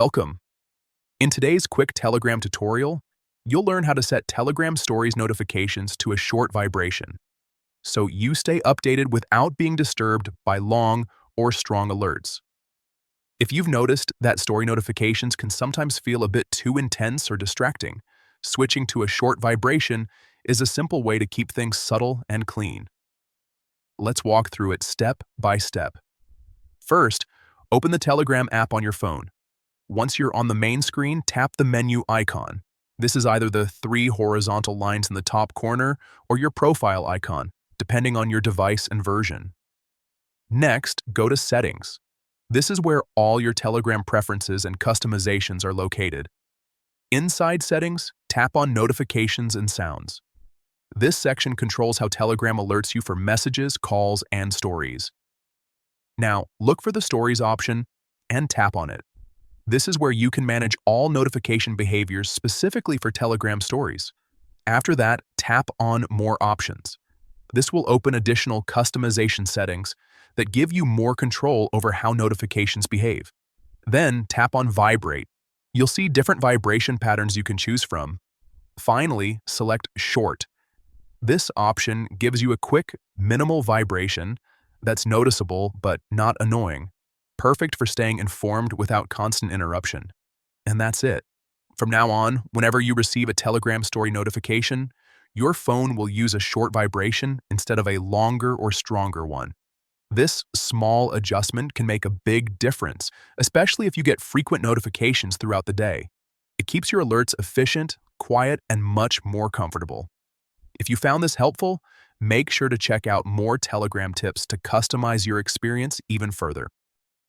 Welcome. In today's quick Telegram tutorial, you'll learn how to set Telegram Stories notifications to a short vibration, so you stay updated without being disturbed by long or strong alerts. If you've noticed that story notifications can sometimes feel a bit too intense or distracting, switching to a short vibration is a simple way to keep things subtle and clean. Let's walk through it step by step. First, open the Telegram app on your phone. Once you're on the main screen, tap the menu icon. This is either the three horizontal lines in the top corner or your profile icon, depending on your device and version. Next, go to Settings. This is where all your Telegram preferences and customizations are located. Inside Settings, tap on Notifications and Sounds. This section controls how Telegram alerts you for messages, calls, and stories. Now, look for the Stories option and tap on it. This is where you can manage all notification behaviors specifically for Telegram stories. After that, tap on More Options. This will open additional customization settings that give you more control over how notifications behave. Then tap on Vibrate. You'll see different vibration patterns you can choose from. Finally, select Short. This option gives you a quick, minimal vibration that's noticeable but not annoying. Perfect for staying informed without constant interruption. And that's it. From now on, whenever you receive a Telegram story notification, your phone will use a short vibration instead of a longer or stronger one. This small adjustment can make a big difference, especially if you get frequent notifications throughout the day. It keeps your alerts efficient, quiet, and much more comfortable. If you found this helpful, make sure to check out more Telegram tips to customize your experience even further.